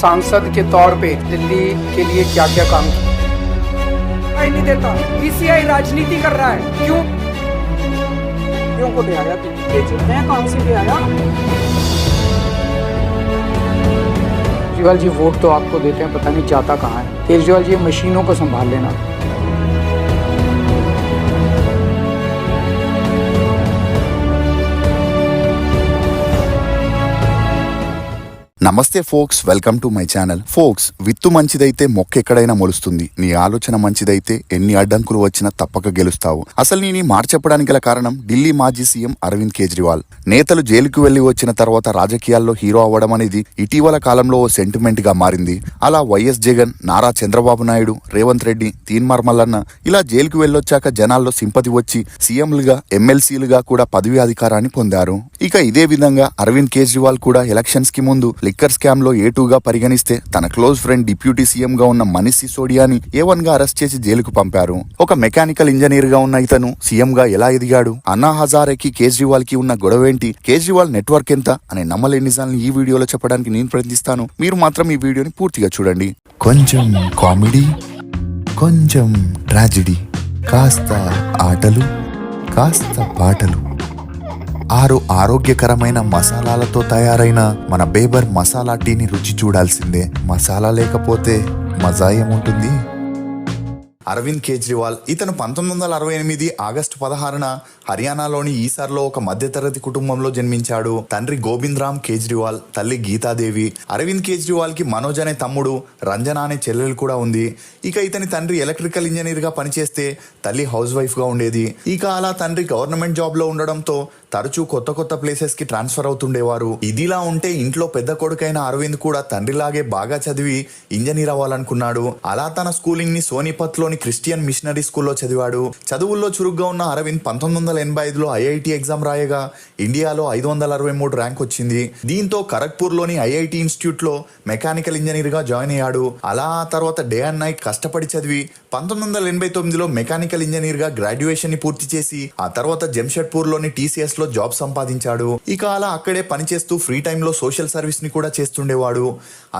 सांसद के तौर पे दिल्ली के लिए क्या क्या काम किया नहीं देता। पीसीआई राजनीति कर रहा है। क्यों को दे आया? मैं कौन से दे आया? केजरीवाल जी वोट तो आपको देते हैं, पता नहीं जाता कहाँ है। केजरीवाल जी मशीनों को संभाल लेना। నమస్తే folks, welcome to my channel. Folks, విత్తు మంచిదైతే మొక్క ఎక్కడైనా మొలుస్తుంది. నీ ఆలోచన మంచిదైతే ఎన్ని అడ్డంకులు వచ్చినా తప్పక గెలుస్తావు. అసలు నేను ఈ మాట చెప్పడానికి గల కారణం ఢిల్లీ మాజీ సీఎం అరవింద్ కేజ్రీవాల్. నేతలు జైలుకు వెళ్లి వచ్చిన తర్వాత రాజకీయాల్లో హీరో అవ్వడం అనేది ఇటీవల కాలంలో ఓ సెంటిమెంట్ గా మారింది. అలా వైఎస్ జగన్, నారా చంద్రబాబు నాయుడు, రేవంత్ రెడ్డి, తీన్మార్ మల్లన్న ఇలా జైలుకు వెళ్ళొచ్చాక జనాల్లో సింపతి వచ్చి సీఎంలుగా, ఎమ్మెల్సీలుగా కూడా పదవి అధికారాన్ని పొందారు. ఇక ఇదే విధంగా అరవింద్ కేజ్రీవాల్ కూడా ఎలక్షన్స్ కి ముందు లిక్కర్ స్కామ్ లో A2గా పరిగణిస్తే తన క్లోజ్ ఫ్రెండ్ డిప్యూటీ సీఎం గా ఉన్న మనీష్ సిసోడియాని A1 గా అరెస్ట్ చేసి జైలుకు పంపారు. ఒక మెకానికల్ ఇంజనీర్ గా ఉన్న ఇతను సీఎం గా ఎలా ఎదిగాడు, అన్నా హజారేకి కేజ్రీవాల్ కి ఉన్న గొడవేంటి, కేజ్రీవాల్ నెట్వర్క్ ఎంత అనే నమ్మలేని నిజాలను ఈ వీడియోలో చెప్పడానికి నేను ప్రయత్నిస్తాను. మీరు మాత్రం ఈ వీడియోని పూర్తిగా చూడండి. కొంచెం కామెడీ, కొంచెం ట్రాజెడీ, కాస్త ఆటలు, కాస్త పాటలు. 6 ఆరోగ్యకరమైన మసాలాలతో తయారైన మన బేబర్ మసాలా టీని రుచి చూడాల్సిందే. మసాలా లేకపోతే మజా ఏముంటుంది? అరవింద్ కేజ్రీవాల్ ఇతను 1968 ఆగస్టు 16న హర్యానాలోని ఈసార్లో ఒక మధ్యతరగతి కుటుంబంలో జన్మించాడు. తండ్రి గోవింద్ రామ్ కేజ్రీవాల్, తల్లి గీతాదేవి. అరవింద్ కేజ్రీవాల్ కి మనోజ్ అనే తమ్ముడు, రంజన అనే చెల్లెలు కూడా ఉంది. ఇక ఇతని తండ్రి ఎలక్ట్రికల్ ఇంజనీర్ గా పనిచేస్తే తల్లి హౌస్ వైఫ్ గా ఉండేది. ఇక అలా తండ్రి గవర్నమెంట్ జాబ్ లో ఉండడంతో తరచూ కొత్త ప్లేసెస్ కి ట్రాన్స్ఫర్ అవుతుండేవారు. ఇదిలా ఉంటే ఇంట్లో పెద్ద కొడుకైన అరవింద్ కూడా తండ్రిలాగే బాగా చదివి ఇంజనీర్ అవ్వాలనుకున్నాడు. అలా తన స్కూలింగ్ ని సోనిపత్ లోని క్రిస్టియన్ మిషనరీ స్కూల్లో చదివాడు. చదువుల్లో చురుగ్గా ఉన్న అరవింద్ 1985లో IIT ఎగ్జామ్ రాయగా ఇండియాలో 563 ర్యాంక్ వచ్చింది. దీంతో ఖరగ్పూర్ లోని IIT ఇన్స్టిట్యూట్ లో మెకానికల్ ఇంజనీర్ గా జాయిన్ అయ్యాడు. అలా ఆ తర్వాత డే అండ్ నైట్ కష్టపడి చదివి 1989లో మెకానికల్ ఇంజనీర్ గా గ్రాడ్యుయేషన్ ని పూర్తి చేసి ఆ తర్వాత జంషెడ్పూర్ లోని TCS లో జాబ్ సంపాదించాడు. ఇక అలా అక్కడే పనిచేస్తూ ఫ్రీ టైంలో సోషల్ సర్వీస్ ని కూడా చేస్తుండేవాడు.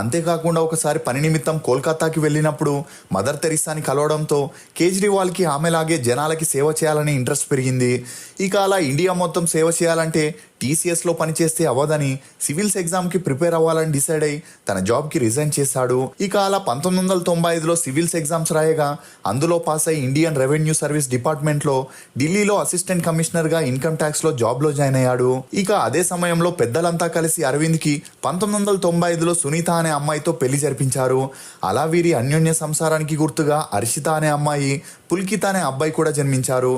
అంతేకాకుండా ఒకసారి పని నిమిత్తం కోల్కతాకి వెళ్ళినప్పుడు మదర్ తెరిసాని కలవడంతో కేజ్రీవాల్ కి ఆమెలాగే జనాలకి సేవ చేయాలని ఇంట్రెస్ట్ పెరిగింది. ఇక అలా ఇండియా మొత్తం సేవ చేయాలంటే TCS లో పనిచేస్తే అవ్వదని సివిల్స్ ఎగ్జామ్ కి ప్రిపేర్ అవ్వాలని డిసైడ్ అయి తన జాబ్ కి రిజైన్ చేశాడు. ఇక అలా 1995లో సివిల్స్ ఎగ్జామ్స్ రాయగా అందులో పాస్ అయి ఇండియన్ రెవెన్యూ సర్వీస్ డిపార్ట్మెంట్ లో ఢిల్లీలో అసిస్టెంట్ కమిషనర్ గా ఇన్కమ్ ట్యాక్స్ లో జాబ్ లో జాయిన్ అయ్యాడు. ఇక అదే సమయంలో పెద్దలంతా కలిసి అరవింద్ కి 1995లో సునీత అనే అమ్మాయితో పెళ్లి జరిపించారు. అలా వీరి అన్యోన్య సంసారానికి గుర్తుగా హర్షిత అనే అమ్మాయి, పుల్కిత అనే అబ్బాయి కూడా జన్మించారు.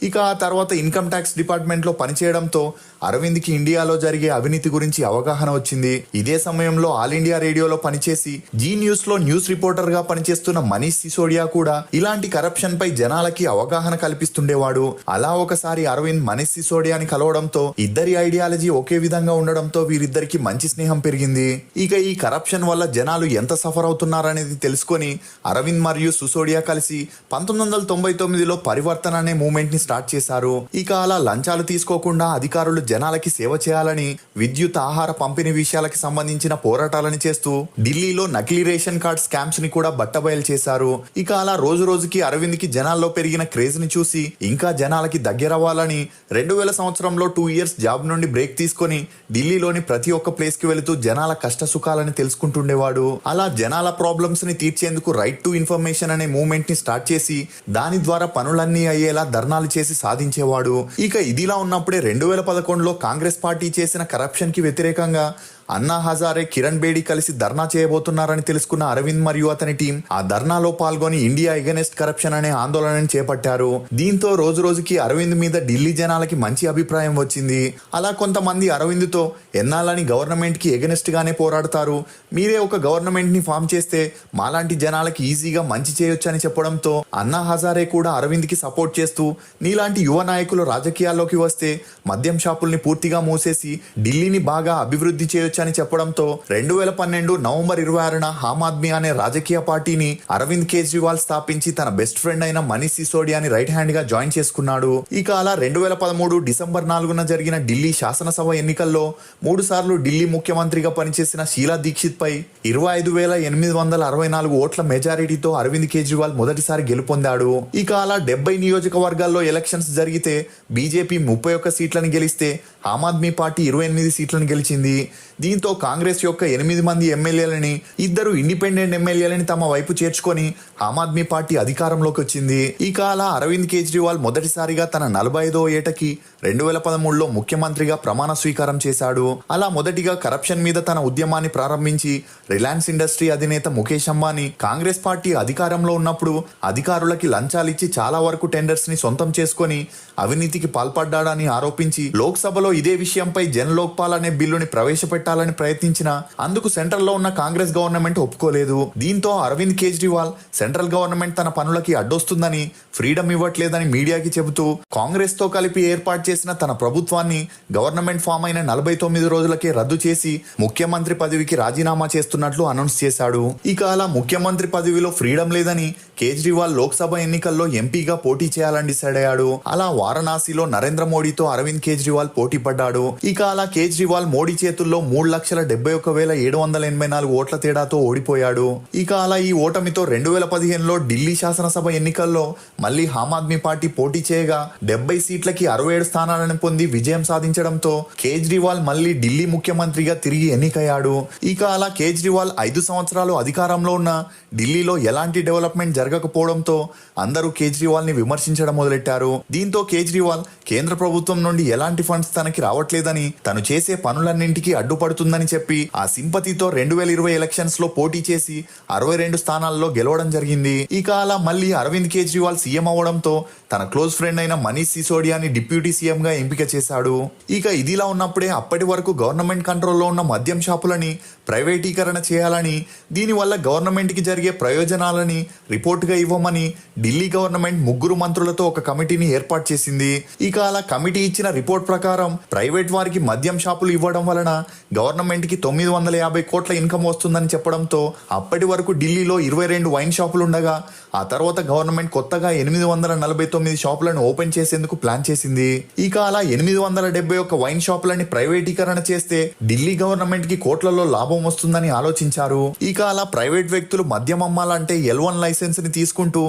ఇక ఆ తర్వాత ఇన్కమ్ ట్యాక్స్ డిపార్ట్మెంట్ లో పనిచేయడంతో అరవింద్ కి ఇండియాలో జరిగే అవినీతి గురించి అవగాహన వచ్చింది. ఇదే సమయంలో ఆల్ ఇండియా రేడియోలో పనిచేసి జీ న్యూస్ లో న్యూస్ రిపోర్టర్ గా పనిచేస్తున్న మనీష్ సిసోడియా కూడా ఇలాంటి కరప్షన్ పై జనాలకి అవగాహన కల్పిస్తుండేవాడు. అలా ఒకసారి అరవింద్ మనీష్ సిసోడియాని కలవడంతో ఇద్దరి ఐడియాలజీ ఒకే విధంగా ఉండడంతో వీరిద్దరికి మంచి స్నేహం పెరిగింది. ఇక ఈ కరప్షన్ వల్ల జనాలు ఎంత సఫర్ అవుతున్నారనేది తెలుసుకొని అరవింద్ మరియు సిసోడియా కలిసి 1999లో పరివర్తన అనే మూవ్మెంట్ ని స్టార్ట్ చేశారు. ఇక అలా లంచాలు తీసుకోకుండా అధికారులు జనాలకి సేవ చేయాలని విద్యుత్, ఆహార పంపిణీ విషయాలకి సంబంధించిన పోరాటాలను చేస్తూ ఢిల్లీలో నకిలీ రేషన్ కార్డ్ స్కామ్స్ ని కూడా బట్టబయలు చేశారు. ఇక అలా రోజు రోజుకి అరవింద్ కి జనాల్లో పెరిగిన క్రేజ్ ని చూసి ఇంకా జనాలకి దగ్గరవ్వాలని 2000 సంవత్సరంలో 2 ఇయర్స్ జాబ్ నుండి బ్రేక్ తీసుకొని ఢిల్లీలోని ప్రతి ఒక్క ప్లేస్ కి వెళుతూ జనాల కష్ట సుఖాలని తెలుసుకుంటుండేవాడు. అలా జనాల ప్రాబ్లమ్స్ ని తీర్చేందుకు రైట్ టు ఇన్ఫర్మేషన్ అనే మూవ్మెంట్ ని స్టార్ట్ చేసి దాని ద్వారా పనులన్నీ అయ్యేలా ధర్నాలు చేసి సాధించేవాడు. ఇక ఇదిలా ఉన్నప్పుడే 2011లో కాంగ్రెస్ పార్టీ చేసిన కరప్షన్ కి వ్యతిరేకంగా అన్నా హజారే, కిరణ్ బేడి కలిసి ధర్నా చేయబోతున్నారని తెలుసుకున్న అరవింద్ మరియు అతని టీం ఆ ధర్నాలో పాల్గొని ఇండియా ఎగనెస్ట్ కరప్షన్ అనే ఆందోళనని చేపట్టారు. దీంతో రోజు రోజుకి అరవింద్ మీద ఢిల్లీ జనాలకి మంచి అభిప్రాయం వచ్చింది. అలా కొంతమంది అరవింద్ తో ఎన్నాళ్ళని గవర్నమెంట్ కి ఎగనెస్ట్ గానే పోరాడతారు, మీరే ఒక గవర్నమెంట్ ని ఫామ్ చేస్తే మాలాంటి జనాలకి ఈజీగా మంచి చేయొచ్చు అని చెప్పడంతో అన్నా హజారే కూడా అరవింద్ కి సపోర్ట్ చేస్తూ నీలాంటి యువ నాయకులు రాజకీయాల్లోకి వస్తే మద్యం షాపుల్ని పూర్తిగా మూసేసి ఢిల్లీని బాగా అభివృద్ధి చేయొచ్చు చేయొచ్చని చెప్పడంతో 2012 నవంబర్ 26న ఆమ్ ఆద్మీ అనే రాజకీయ పార్టీని అరవింద్ కేజ్రీవాల్ స్థాపించి తన బెస్ట్ ఫ్రెండ్ అయిన మనీష్ సిసోడియాని రైట్ హ్యాండ్ గా జాయిన్ చేసుకున్నాడు. ఇక అలా 2013 డిసెంబర్ 4న జరిగిన ఢిల్లీ శాసనసభ ఎన్నికల్లో 3 సార్లు ఢిల్లీ ముఖ్యమంత్రిగా పనిచేసిన షీలా దీక్షిత్ పై 25,864 ఓట్ల మెజారిటీతో అరవింద్ కేజ్రీవాల్ మొదటిసారి గెలుపొందాడు. ఇక అలా 70 నియోజకవర్గాల్లో ఎలక్షన్స్ జరిగితే బీజేపీ 31 సీట్లను గెలిస్తే ఆమ్ ఆద్మీ పార్టీ 28 సీట్లను గెలిచింది. దీంతో కాంగ్రెస్ యొక్క 8 మంది ఎమ్మెల్యేలని 2 ఇండిపెండెంట్ ఎమ్మెల్యేలని తమ వైపు చేర్చుకొని ఆమ్ ఆద్మీ పార్టీ అధికారంలోకి వచ్చింది. ఇక అలా అరవింద్ కేజ్రీవాల్ మొదటిసారిగా తన 45వ ఏటకి 2013లో ముఖ్యమంత్రిగా ప్రమాణ స్వీకారం చేశాడు. అలా మొదటిగా కరప్షన్ మీద తన ఉద్యమాన్ని ప్రారంభించి రిలయన్స్ ఇండస్ట్రీ అధినేత ముఖేష్ అంబానీ కాంగ్రెస్ పార్టీ అధికారంలో ఉన్నప్పుడు అధికారులకి లంచాలిచ్చి చాలా వరకు టెండర్స్ ని సొంతం చేసుకొని అవినీతికి పాల్పడ్డాడని ఆరోపించి లోక్సభలో ఇదే విషయంపై జన్ లోక్పాల్ అనే బిల్లుని ప్రవేశపెట్టాలని ప్రయత్నించినా అందుకు సెంట్రల్ లో ఉన్న కాంగ్రెస్ గవర్నమెంట్ ఒప్పుకోలేదు. దీంతో అరవింద్ కేజ్రీవాల్ సెంట్రల్ గవర్నమెంట్ తన పనులకి అడ్డొస్తుందని, ఫ్రీడమ్ ఇవ్వట్లేదని మీడియాకి చెబుతూ కాంగ్రెస్ తో కలిపి ఏర్పాటు చేసిన తన ప్రభుత్వాన్ని గవర్నమెంట్ ఫామ్ అయిన 49 రోజులకే రద్దు చేసి ముఖ్యమంత్రి పదవికి రాజీనామా చేస్తున్నట్లు అనౌన్స్ చేశాడు. ఇక అలా ముఖ్యమంత్రి పదవిలో ఫ్రీడమ్ లేదని కేజ్రీవాల్ లోక్సభ ఎన్నికల్లో ఎంపీగా పోటీ చేయాలని డిసైడ్ అయ్యాడు. అలా వారణాసిలో నరేంద్ర మోడీతో అరవింద్ కేజ్రీవాల్ పోటీ పడ్డాడు. ఇక అలా కేజ్రీవాల్ మోడీ చేతుల్లో 3,71,784 ఓట్ల తేడాతో ఓడిపోయాడు. ఇక అలా ఈ ఓటమితో 2015లో ఢిల్లీ శాసనసభ ఎన్నికల్లో మళ్లీ ఆమ్ ఆద్మీ పార్టీ పోటీ చేయగా 70 సీట్లకి 67 స్థానాలను పొంది విజయం సాధించడంతో కేజ్రీవాల్ మళ్లీ ఢిల్లీ ముఖ్యమంత్రిగా తిరిగి ఎన్నికయ్యాడు. ఇక అలా కేజ్రీవాల్ 5 సంవత్సరాలు అధికారంలో ఉన్న ఢిల్లీలో ఎలాంటి డెవలప్మెంట్ జరగకపోవడంతో అందరూ కేజ్రీవాల్ ని విమర్శించడం మొదలెట్టారు. దీంతో కేజ్రీవాల్ కేంద్ర ప్రభుత్వం నుండి ఎలాంటి ఫండ్స్ తనకి రావట్లేదని, తను చేసే పనులన్నింటికి అడ్డుపడుతుందని చెప్పి ఆ సింపతితో 2020 ఎలక్షన్స్ లో పోటీ చేసి 62 స్థానాల్లో గెలవడం జరిగింది. ఇక అలా మళ్ళీ అరవింద్ కేజ్రీవాల్ సీఎం అవడంతో తన క్లోజ్ ఫ్రెండ్ అయిన మనీష్ సిసోడియాని డిప్యూటీ సీఎం గా ఎంపిక చేశాడు. ఇక ఇదిలా ఉన్నప్పుడే అప్పటి వరకు గవర్నమెంట్ కంట్రోల్లో ఉన్న మద్యం షాపులని ప్రైవేటీకరణ చేయాలని, దీనివల్ల గవర్నమెంట్ కి జరిగే ప్రయోజనాలని రిపోర్టుగా ఇవ్వమని ఢిల్లీ గవర్నమెంట్ 3 మంత్రులతో ఒక కమిటీని ఏర్పాటు చేసింది. ఇక అలా కమిటీ ఇచ్చిన రిపోర్ట్ ప్రకారం ప్రైవేట్ వారికి మద్యం షాపులు ఇవ్వడం వలన గవర్నమెంట్ కి 950 కోట్ల ఇన్కమ్ వస్తుందని చెప్పడంతో అప్పటి వరకు ఢిల్లీలో 22 వైన్ షాపులు ఉండగా ఆ తర్వాత గవర్నమెంట్ కొత్తగా 849 షాపులను ఓపెన్ చేసేందుకు ప్లాన్ చేసింది. ఇక అలా 871 వైన్ షాపులని ప్రైవేటీకరణ చేస్తే ఢిల్లీ గవర్నమెంట్ కి కోట్లలో లాభం వస్తుందని ఆలోచించారు. ఇక అలా ప్రైవేట్ వ్యక్తులు మద్యం అమ్మాలంటే L1 లైసెన్స్ ని తీసుకుంటూ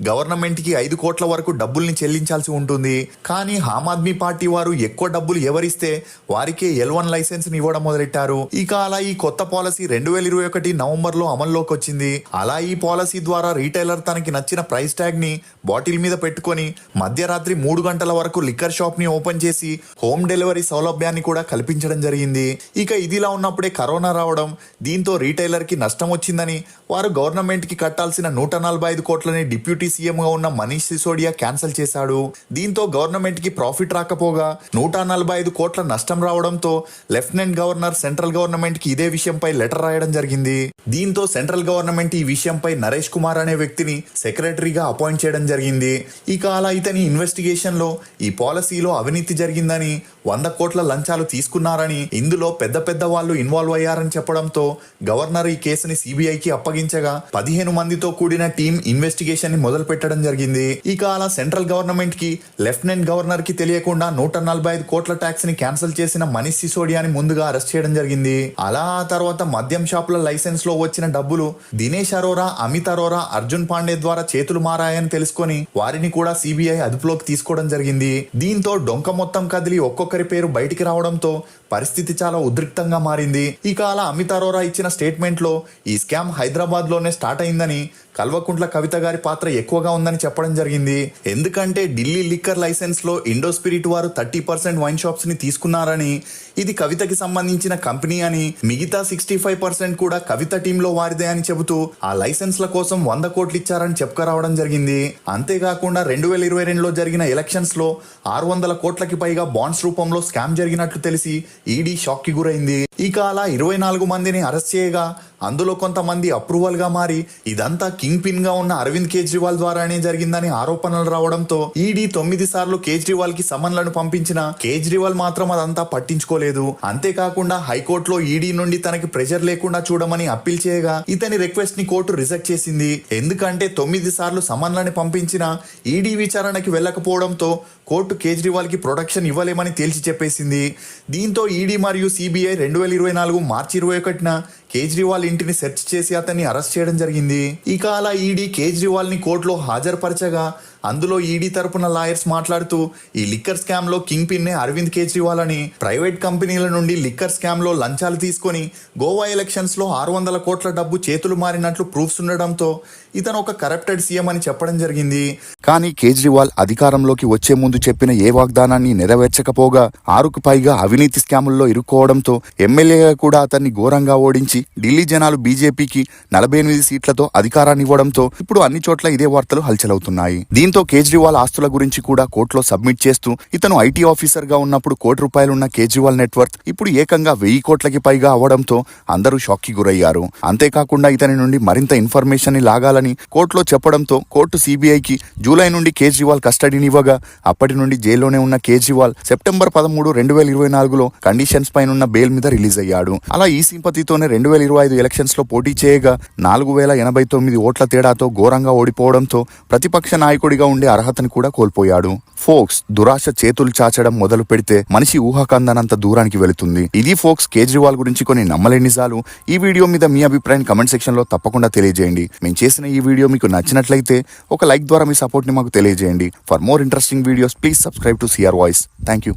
గవర్నమెంట్ కి 5 కోట్ల వరకు డబ్బుల్ని చెల్లించాల్సి ఉంటుంది. కానీ ఆమ్ ఆద్మీ పార్టీ వారు ఎక్కువ డబ్బులు ఎవరిస్తే వారికే L1 లైసెన్స్ ని ఇవ్వడం మొదలెట్టారు. ఇక అలా ఈ కొత్త పాలసీ 2021 నవంబర్ లో అమల్లోకి వచ్చింది. అలా ఈ పాలసీ ద్వారా రీటైలర్ తనకి నచ్చిన ప్రైస్ ట్యాగ్ ని బాటిల్ మీద పెట్టుకొని మధ్యరాత్రి 3 గంటల వరకు లిక్కర్ షాప్ ని ఓపెన్ చేసి హోమ్ డెలివరీ సౌలభ్యాన్ని కూడా కల్పించడం జరిగింది. ఇక ఇదిలా ఉన్నప్పుడే కరోనా రావడం, దీంతో రీటైలర్ కి నష్టం వచ్చిందని వారు గవర్నమెంట్ కి కట్టాల్సిన 145 కోట్లని డిప్యూటీ సీఎం గా ఉన్న మనీష్ సిసోడియా క్యాన్సిల్ చేశాడు. దీంతో గవర్నమెంట్ కి ప్రాఫిట్ రాకపోగా 145 కోట్ల నష్టం రావడంతో లెఫ్టినెంట్ గవర్నర్ సెంట్రల్ గవర్నమెంట్ కి ఇదే విషయంపై లెటర్ రాయడం జరిగింది. దీంతో సెంట్రల్ గవర్నమెంట్ ఈ విషయంపై నరేష్ కుమార్ అనే వ్యక్తిని సెక్రటరీగా అపాయింట్ చేయడం జరిగింది. ఇక అలా ఇతని ఇన్వెస్టిగేషన్ లో ఈ పాలసీలో అవినీతి జరిగిందని, 100 కోట్ల లంచాలు తీసుకున్నారని, ఇందులో పెద్ద పెద్ద వాళ్ళు ఇన్వాల్వ్ అయ్యారని చెప్పడంతో గవర్నర్ ఈ కేసుని సిబిఐకి అప్పగించగా 15 మందితో కూడిన టీం ఇన్వెస్టిగేషన్ ని మొదలు పెట్టడం జరిగింది. ఇక అలా సెంట్రల్ గవర్నమెంట్ కి లెఫ్టినెంట్ గవర్నర్ కి తెలియకుండా 145 కోట్ల ట్యాక్స్ ని క్యాన్సిల్ చేసిన మనీష్ సిసోడియాని ముందుగా అరెస్ట్ చేయడం జరిగింది. అలా ఆ తర్వాత మద్యం షాపుల లైసెన్స్ లో వచ్చిన డబ్బులు దినేష్ అరోరా, అమిత్ అరోరా, అర్జున్ పాండే ద్వారా చేతులు మారాయని తెలుసుకొని వారిని కూడా సిబిఐ అదుపులోకి తీసుకోవడం జరిగింది. దీంతో డొంక మొత్తం కదిలి ఒక్కొక్కరి పేరు బయటికి రావడంతో పరిస్థితి చాలా ఉద్రిక్తంగా మారింది. ఇక అలా అమిత్ అరోరా ఇచ్చిన స్టేట్మెంట్ లో ఈ స్కామ్ హైదరాబాద్ లోనే స్టార్ట్ అయిందని, కల్వకుంట్ల కవిత గారి పాత్ర ఎక్కువగా ఉందని చెప్పడం జరిగింది. ఎందుకంటే ఢిల్లీ లిక్కర్ లైసెన్స్ లో ఇండో స్పిరిట్ వారు 30% వైన్ షాప్స్ ని తీసుకున్నారని, ఇది కవితకి సంబంధించిన కంపెనీ అని, మిగతా 65% కూడా కవిత టీంలో వారిదే అని చెబుతూ ఆ లైసెన్స్ల కోసం 100 కోట్లు ఇచ్చారని చెప్పుకురావడం జరిగింది. అంతేకాకుండా 2022లో జరిగిన ఎలక్షన్స్ లో 600 కోట్లకి పైగా బాండ్స్ రూపంలో స్కామ్ జరిగినట్లు తెలిసి ఈడీ షాక్ కి గురైంది. ఇక అలా 24 మందిని అరెస్ట్ చేయగా అందులో కొంతమంది అప్రూవల్ గా మారి ఇదంతా కింగ్ పిన్ గా ఉన్న అరవింద్ కేజ్రీవాల్ ద్వారానే జరిగిందని ఆరోపణలు రావడంతో ఈడీ 9 సార్లు కేజ్రీవాల్ కి సమన్లను పంపించిన కేజ్రీవాల్ మాత్రం అదంతా పట్టించుకోలేదు. అంతేకాకుండా హైకోర్టులో ఈడీ నుండి తనకి ప్రెషర్ లేకుండా చూడమని అప్పీల్ చేయగా ఇతని రిక్వెస్ట్ ని కోర్టు రిజెక్ట్ చేసింది. ఎందుకంటే 9 సార్లు సమన్లను పంపించిన ఈడీ విచారణకి వెళ్లకపోవడంతో కోర్టు కేజ్రీవాల్ కి ప్రొటెక్షన్ ఇవ్వలేమని తేల్చి చెప్పేసింది. దీంతో ఈడీ మరియు సిబిఐ 2024 మార్చి 21న కేజ్రీవాల్ ఇంటిని సెర్చ్ చేసి అతన్ని అరెస్ట్ చేయడం జరిగింది. ఇక అలా ఈడీ కేజ్రీవాల్ ని కోర్టులో హాజరుపరచగా అందులో ఈడీ తరపున లాయర్స్ మాట్లాడుతూ ఈ లిక్కర్ స్కామ్ లో కింగ్ పిన్నే అరవింద్ కేజ్రీవాల్ అని, ప్రైవేట్ కంపెనీల నుండి లిక్కర్ స్కామ్ లో లంచాలు తీసుకొని గోవా ఎలక్షన్స్ లో 600 కోట్ల డబ్బు చేతులు మారినట్లు ప్రూఫ్స్ ఉండడంతో ఇతను ఒక కరప్టెడ్ సీఎం అని చెప్పడం జరిగింది. కానీ కేజ్రీవాల్ అధికారంలోకి వచ్చే ముందు చెప్పిన ఏ వాగ్దానాన్ని నెరవేర్చకపోగా 6కు పైగా అవినీతి స్కాముల్లో ఇరుక్కోవడంతో ఎమ్మెల్యేగా కూడా అతన్ని ఘోరంగా ఓడించి ఢిల్లీ జనాలు బీజేపీకి 48 సీట్లతో అధికారాన్ని ఇవ్వడంతో ఇప్పుడు అన్ని చోట్ల ఇదే వార్తలు హల్చలవుతున్నాయి. దీంతో కేజ్రీవాల్ ఆస్తుల గురించి కూడా కోర్టులో సబ్మిట్ చేస్తూ ఇతను ఐటీ ఆఫీసర్ గా ఉన్నప్పుడు ₹1 ఉన్న కేజ్రీవాల్ నెట్వర్క్ ఇప్పుడు ఏకంగా 1000 కోట్లకి పైగా అవడంతో అందరూ షాక్ కి గురయ్యారు. అంతేకాకుండా ఇతని నుండి మరింత ఇన్ఫర్మేషన్ ని లాగాలని కోర్టులో చెప్పడంతో కోర్టు సిబిఐకి జూలై నుండి కేజ్రీవాల్ కస్టడీని ఇవ్వగా అప్పటి నుండి జైల్లోనే ఉన్న కేజ్రీవాల్ సెప్టెంబర్ 13, 2024లో కండిషన్స్ పైన బెయిల్ మీద రిలీజ్ అయ్యాడు. అలా ఈ సింపతితోనే 2025 ఎలక్షన్స్ లో పోటీ చేయగా 4089 ఓట్ల తేడాతో ఘోరంగా ఓడిపోవడంతో ప్రతిపక్ష నాయకుడిగా ఉండే అర్హతని కూడా కోల్పోయాడు. ఫోక్స్, దురాశ చేతులు చాచడం మొదలు పెడితే మనిషి ఊహకందనంత దూరానికి వెళుతుంది. ఇది ఫోక్స్ కేజ్రీవాల్ గురించి కొన్ని నమ్మలేని నిజాలు. ఈ వీడియో మీద మీ అభిప్రాయం కమెంట్ సెక్షన్ లో తప్పకుండా తెలియజేయండి. మేము చేసిన ఈ వీడియో మీకు నచ్చినట్లయితే ఒక లైక్ ద్వారా మీ సపోర్ట్ ని మాకు తెలియజేయండి. For more interesting videos please subscribe to CR voice. Thank you.